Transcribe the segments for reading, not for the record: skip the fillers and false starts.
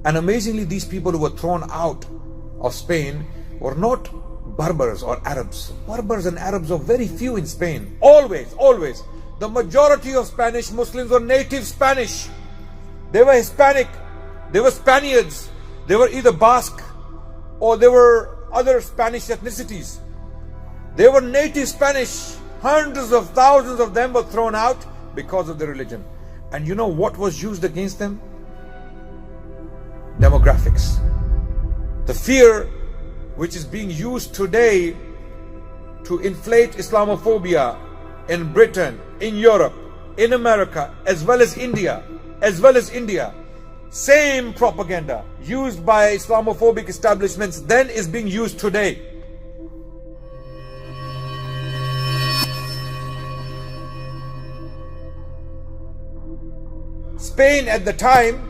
And amazingly, these people who were thrown out of Spain were not Berbers or Arabs. Berbers and Arabs are very few in Spain. Always. The majority of Spanish Muslims were native Spanish. They were Hispanic. They were Spaniards. They were either Basque or they were other Spanish ethnicities. They were native Spanish. Hundreds of thousands of them were thrown out because of their religion. And you know what was used against them? Demographics. The fear which is being used today to inflate Islamophobia in Britain, in Europe, in America, as well as India. Same propaganda used by Islamophobic establishments then is being used today. Spain at the time,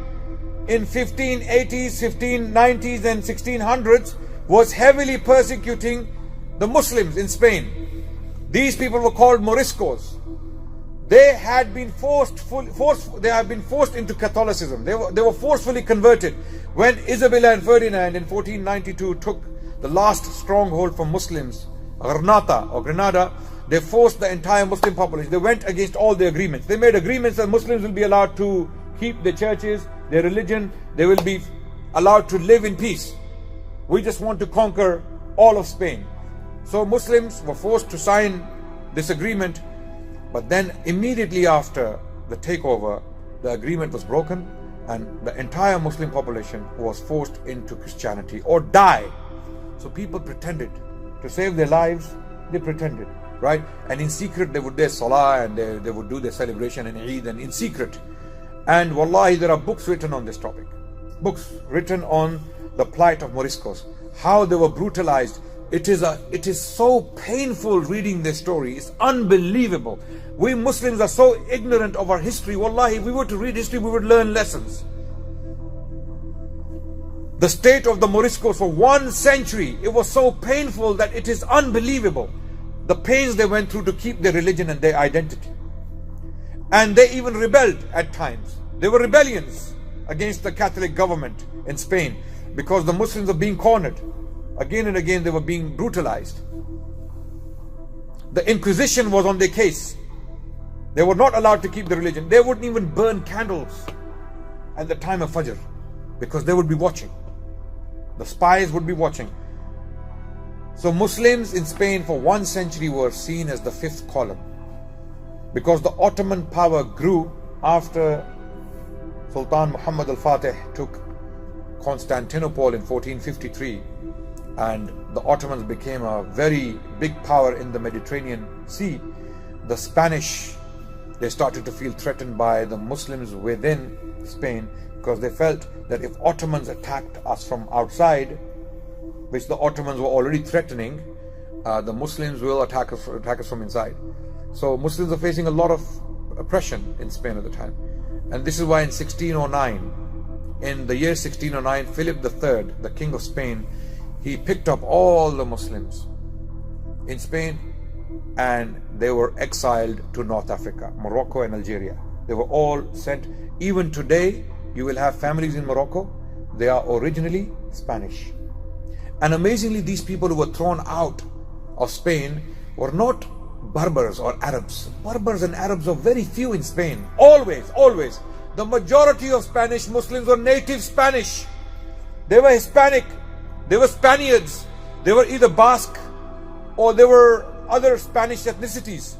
in 1580s, 1590s and 1600s, was heavily persecuting the Muslims in Spain. These people were called Moriscos. They had been forced into Catholicism. They were forcefully converted. When Isabella and Ferdinand in 1492 took the last stronghold from Muslims, Granada, they forced the entire Muslim population. They went against all the agreements. They made agreements that Muslims will be allowed to keep their churches, their religion. They will be allowed to live in peace. We just want to conquer all of Spain. So Muslims were forced to sign this agreement. But then immediately after the takeover, the agreement was broken and the entire Muslim population was forced into Christianity or die. So people pretended to save their lives. They pretended, right? And in secret they would do Salah and they would do their celebration in Eid and in secret. And wallahi, there are books written on this topic. Books written on the plight of Moriscos, how they were brutalized. It is so painful reading this story. It's unbelievable. We Muslims are so ignorant of our history. Wallahi, if we were to read history, we would learn lessons. The state of the Moriscos for 1 century, it was so painful that it is unbelievable. The pains they went through to keep their religion and their identity. And they even rebelled at times. There were rebellions against the Catholic government in Spain because the Muslims were being cornered. Again and again they were being brutalized. The Inquisition was on their case. They were not allowed to keep the religion. They wouldn't even burn candles at the time of Fajr because they would be watching. The spies would be watching. So Muslims in Spain for 1 century were seen as the fifth column because the Ottoman power grew after Sultan Muhammad al-Fatih took Constantinople in 1453. And the Ottomans became a very big power in the Mediterranean Sea. The Spanish, they started to feel threatened by the Muslims within Spain because they felt that if Ottomans attacked us from outside, which the Ottomans were already threatening, the Muslims will attack us from inside. So Muslims are facing a lot of oppression in Spain at the time. And this is why in 1609, in the year 1609, Philip III, the King of Spain, he picked up all the Muslims in Spain and they were exiled to North Africa, Morocco and Algeria. They were all sent. Even today, you will have families in Morocco. They are originally Spanish. And amazingly, these people who were thrown out of Spain were not Berbers or Arabs. Berbers and Arabs are very few in Spain. Always. The majority of Spanish Muslims were native Spanish. They were Hispanic. They were Spaniards. They were either Basque or they were other Spanish ethnicities.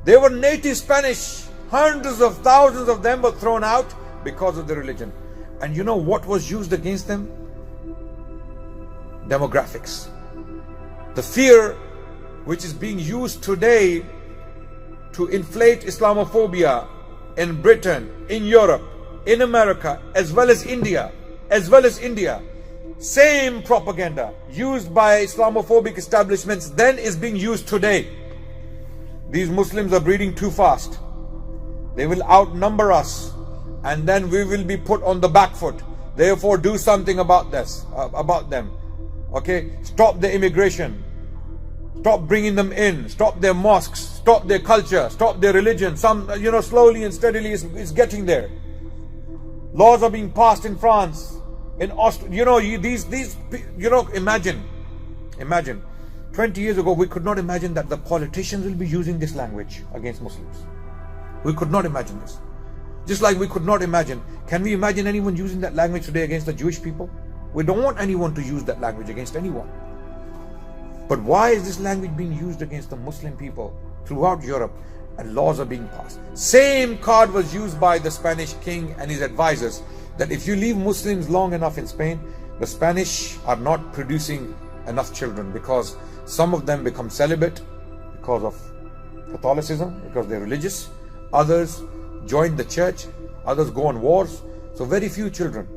They were native Spanish. Hundreds of thousands of them were thrown out because of their religion. And you know what was used against them? Demographics. The fear which is being used today to inflate Islamophobia in Britain, in Europe, in America, as well as India. Same propaganda used by Islamophobic establishments then is being used today. These Muslims are breeding too fast. They will outnumber us and then we will be put on the back foot. Therefore do something about this, about them. Okay, stop the immigration. Stop bringing them in. Stop their mosques. Stop their culture. Stop their religion. Some, slowly and steadily is getting there. Laws are being passed in France, in Austria. Imagine, 20 years ago, we could not imagine that the politicians will be using this language against Muslims. We could not imagine this. Just like we could not imagine, can we imagine anyone using that language today against the Jewish people? We don't want anyone to use that language against anyone. But why is this language being used against the Muslim people throughout Europe, and laws are being passed? Same card was used by the Spanish king and his advisors, that if you leave Muslims long enough in Spain, the Spanish are not producing enough children, because some of them become celibate because of Catholicism, because they're religious. Others join the church, others go on wars, so very few children.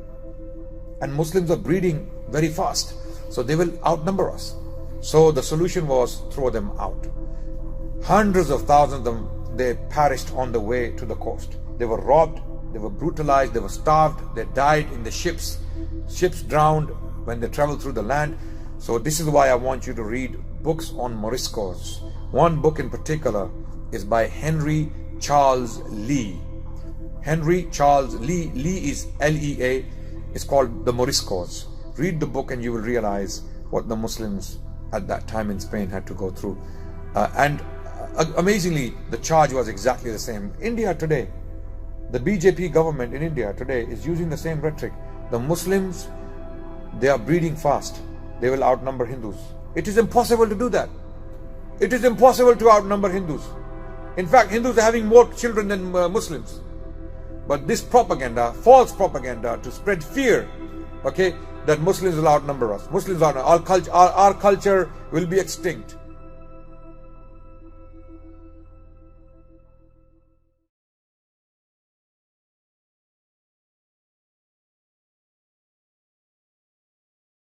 And Muslims are breeding very fast, so they will outnumber us. So the solution was throw them out. Hundreds of thousands of them, they perished on the way to the coast. They were robbed, they were brutalized, they were starved, they died in the ships. Ships drowned when they traveled through the land. So this is why I want you to read books on Moriscos. One book in particular is by Henry Charles Lee. Henry Charles Lee, Lee is L-E-A, it's called The Moriscos. Read the book and you will realize what the Muslims at that time in Spain had to go through. Amazingly, the charge was exactly the same. India today, the BJP government in India today is using the same rhetoric. The Muslims, they are breeding fast. They will outnumber Hindus. It is impossible to do that. It is impossible to outnumber Hindus. In fact, Hindus are having more children than Muslims. But this propaganda, false propaganda to spread fear, okay, that Muslims will outnumber us. Muslims are, our culture will be extinct.